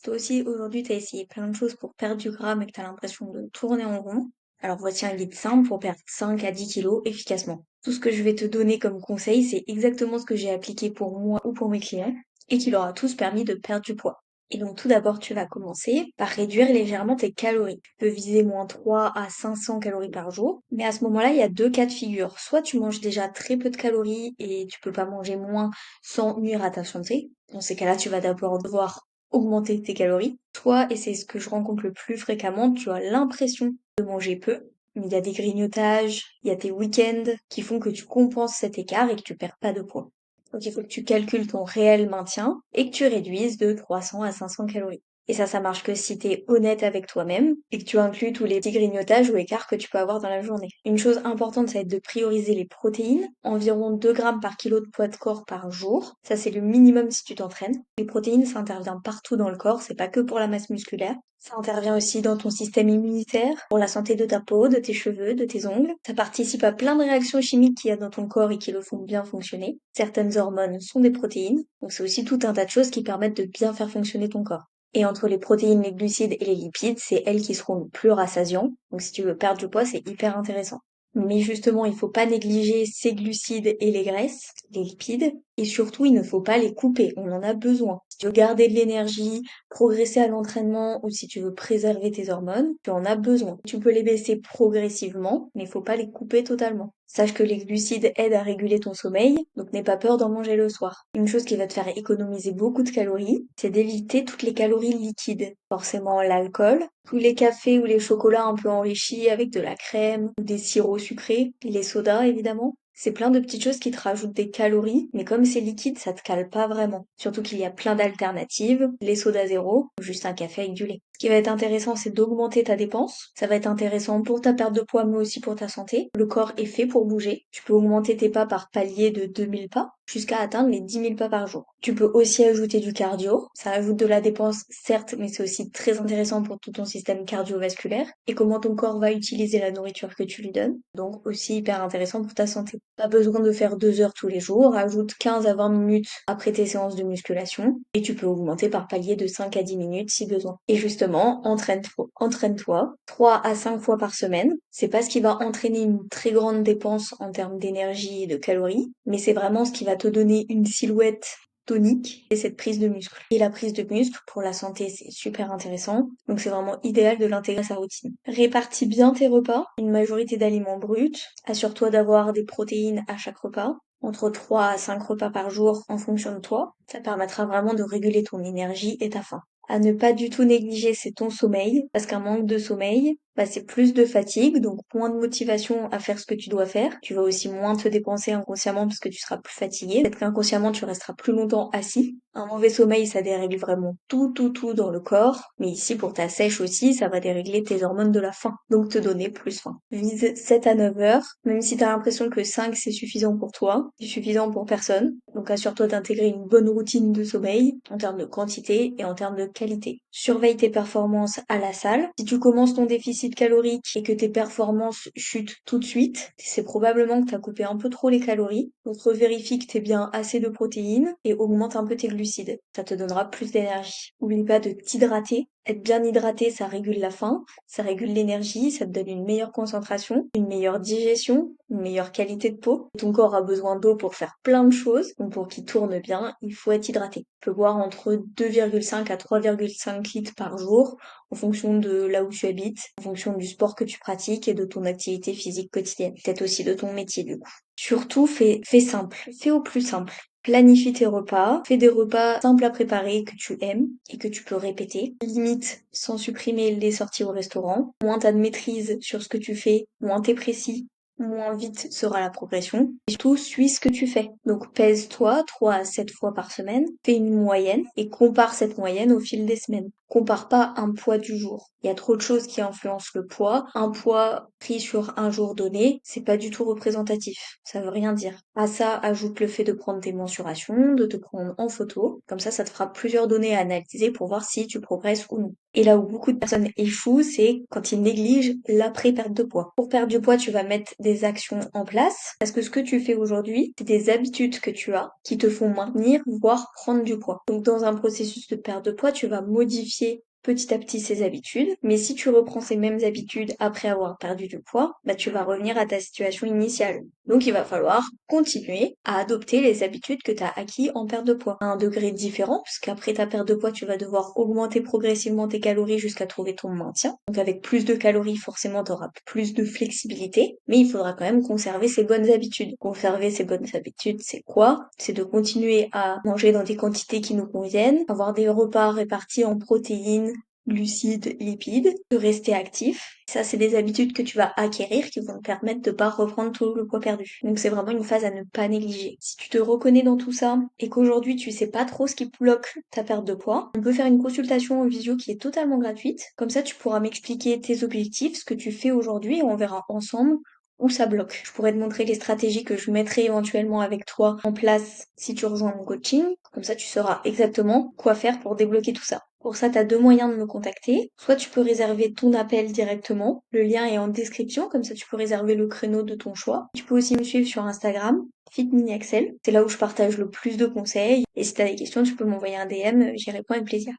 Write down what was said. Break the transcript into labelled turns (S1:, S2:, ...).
S1: Toi aussi, aujourd'hui, tu as essayé plein de choses pour perdre du gras, mais que tu as l'impression de tourner en rond. Alors voici un guide simple pour perdre 5 à 10 kilos efficacement. Tout ce que je vais te donner comme conseil, c'est exactement ce que j'ai appliqué pour moi ou pour mes clients et qui leur a tous permis de perdre du poids. Et donc tout d'abord, tu vas commencer par réduire légèrement tes calories. Tu peux viser moins 3 à 500 calories par jour, mais à ce moment-là, il y a deux cas de figure. Soit tu manges déjà très peu de calories et tu peux pas manger moins sans nuire à ta santé. Dans ces cas-là, tu vas d'abord devoir augmenter tes calories. Toi, et c'est ce que je rencontre le plus fréquemment, tu as l'impression de manger peu, mais il y a des grignotages, il y a tes week-ends qui font que tu compenses cet écart et que tu perds pas de poids. Donc il faut que tu calcules ton réel maintien et que tu réduises de 300 à 500 calories. Et ça marche que si t'es honnête avec toi-même et que tu inclus tous les petits grignotages ou écarts que tu peux avoir dans la journée. Une chose importante, ça va être de prioriser les protéines, environ 2 grammes par kilo de poids de corps par jour. Ça, c'est le minimum si tu t'entraînes. Les protéines, ça intervient partout dans le corps, c'est pas que pour la masse musculaire. Ça intervient aussi dans ton système immunitaire, pour la santé de ta peau, de tes cheveux, de tes ongles. Ça participe à plein de réactions chimiques qu'il y a dans ton corps et qui le font bien fonctionner. Certaines hormones sont des protéines, donc c'est aussi tout un tas de choses qui permettent de bien faire fonctionner ton corps. Et entre les protéines, les glucides et les lipides, c'est elles qui seront le plus rassasiants. Donc si tu veux perdre du poids, c'est hyper intéressant. Mais justement, il faut pas négliger ces glucides et les graisses, les lipides, et surtout, il ne faut pas les couper. On en a besoin. Si tu veux garder de l'énergie, progresser à l'entraînement ou si tu veux préserver tes hormones, tu en as besoin. Tu peux les baisser progressivement, mais il faut pas les couper totalement. Sache que les glucides aident à réguler ton sommeil, donc n'aie pas peur d'en manger le soir. Une chose qui va te faire économiser beaucoup de calories, c'est d'éviter toutes les calories liquides. Forcément l'alcool, tous les cafés ou les chocolats un peu enrichis avec de la crème ou des sirops sucrés, les sodas évidemment. C'est plein de petites choses qui te rajoutent des calories, mais comme c'est liquide, ça te cale pas vraiment. Surtout qu'il y a plein d'alternatives, les sodas zéro, ou juste un café avec du lait. Ce qui va être intéressant, c'est d'augmenter ta dépense. Ça va être intéressant pour ta perte de poids, mais aussi pour ta santé. Le corps est fait pour bouger. Tu peux augmenter tes pas par palier de 2000 pas, jusqu'à atteindre les 10 000 pas par jour. Tu peux aussi ajouter du cardio. Ça ajoute de la dépense, certes, mais c'est aussi très intéressant pour tout ton système cardiovasculaire et comment ton corps va utiliser la nourriture que tu lui donnes. Donc aussi hyper intéressant pour ta santé. Pas besoin de faire 2 heures tous les jours. Ajoute 15 à 20 minutes après tes séances de musculation et tu peux augmenter par palier de 5 à 10 minutes si besoin. Et justement, entraîne-toi 3 à 5 fois par semaine. C'est pas ce qui va entraîner une très grande dépense en termes d'énergie et de calories, mais c'est vraiment ce qui va te donner une silhouette tonique et cette prise de muscle. Et la prise de muscle, pour la santé, c'est super intéressant. Donc c'est vraiment idéal de l'intégrer à sa routine. Répartis bien tes repas, une majorité d'aliments bruts. Assure-toi d'avoir des protéines à chaque repas. Entre 3 à 5 repas par jour en fonction de toi. Ça permettra vraiment de réguler ton énergie et ta faim. À ne pas du tout négliger, c'est ton sommeil, parce qu'un manque de sommeil, c'est plus de fatigue, donc moins de motivation à faire ce que tu dois faire. Tu vas aussi moins te dépenser inconsciemment parce que tu seras plus fatigué. Peut-être qu'inconsciemment, tu resteras plus longtemps assis. Un mauvais sommeil, ça dérègle vraiment tout dans le corps. Mais ici, pour ta sèche aussi, ça va dérégler tes hormones de la faim. Donc te donner plus faim. Vise 7 à 9 heures. Même si t'as l'impression que 5 c'est suffisant pour toi, c'est suffisant pour personne. Donc assure-toi d'intégrer une bonne routine de sommeil en termes de quantité et en termes de qualité. Surveille tes performances à la salle. Si tu commences ton déficit calorique et que tes performances chutent tout de suite, c'est probablement que tu as coupé un peu trop les calories. Donc revérifie que tu bien assez de protéines et augmente un peu tes glucides. Ça te donnera plus d'énergie. Oublie pas de t'hydrater. Être bien hydraté, ça régule la faim, ça régule l'énergie, ça te donne une meilleure concentration, une meilleure digestion, une meilleure qualité de peau. Ton corps a besoin d'eau pour faire plein de choses, donc pour qu'il tourne bien, il faut être hydraté. Tu peux boire entre 2,5 à 3,5 litres par jour en fonction de là où tu habites, en fonction du sport que tu pratiques et de ton activité physique quotidienne. Peut-être aussi de ton métier du coup. Surtout, fais simple. Fais au plus simple. Planifie tes repas, fais des repas simples à préparer que tu aimes et que tu peux répéter. Limite sans supprimer les sorties au restaurant. Moins t'as de maîtrise sur ce que tu fais, moins t'es précis, moins vite sera la progression. Et surtout, suis ce que tu fais. Donc pèse-toi 3 à 7 fois par semaine, fais une moyenne et compare cette moyenne au fil des semaines. Compare pas un poids du jour. Il y a trop de choses qui influencent le poids. Un poids pris sur un jour donné, c'est pas du tout représentatif. Ça veut rien dire. À ça, ajoute le fait de prendre tes mensurations, de te prendre en photo. Comme ça te fera plusieurs données à analyser pour voir si tu progresses ou non. Et là où beaucoup de personnes échouent, c'est quand ils négligent l'après-perte de poids. Pour perdre du poids, tu vas mettre des des actions en place. Parce que ce que tu fais aujourd'hui, c'est des habitudes que tu as qui te font maintenir, voire prendre du poids. Donc dans un processus de perte de poids, tu vas modifier petit à petit ces habitudes, mais si tu reprends ces mêmes habitudes après avoir perdu du poids, bah tu vas revenir à ta situation initiale. Donc il va falloir continuer à adopter les habitudes que tu as acquis en perte de poids. À un degré différent, puisqu'après ta perte de poids, tu vas devoir augmenter progressivement tes calories jusqu'à trouver ton maintien. Donc avec plus de calories, forcément, tu auras plus de flexibilité, mais il faudra quand même conserver ces bonnes habitudes. Conserver ces bonnes habitudes, c'est quoi? C'est de continuer à manger dans des quantités qui nous conviennent, avoir des repas répartis en protéines, glucides, lipides, de rester actif. Ça, c'est des habitudes que tu vas acquérir qui vont te permettre de pas reprendre tout le poids perdu. Donc c'est vraiment une phase à ne pas négliger. Si tu te reconnais dans tout ça et qu'aujourd'hui tu sais pas trop ce qui bloque ta perte de poids, on peut faire une consultation en visio qui est totalement gratuite. Comme ça, tu pourras m'expliquer tes objectifs, ce que tu fais aujourd'hui et on verra ensemble où ça bloque. Je pourrais te montrer les stratégies que je mettrai éventuellement avec toi en place si tu rejoins mon coaching. Comme ça, tu sauras exactement quoi faire pour débloquer tout ça. Pour ça, tu as deux moyens de me contacter. Soit tu peux réserver ton appel directement. Le lien est en description, comme ça tu peux réserver le créneau de ton choix. Tu peux aussi me suivre sur Instagram, FitMiniAxel. C'est là où je partage le plus de conseils. Et si tu as des questions, tu peux m'envoyer un DM, j'y réponds avec plaisir.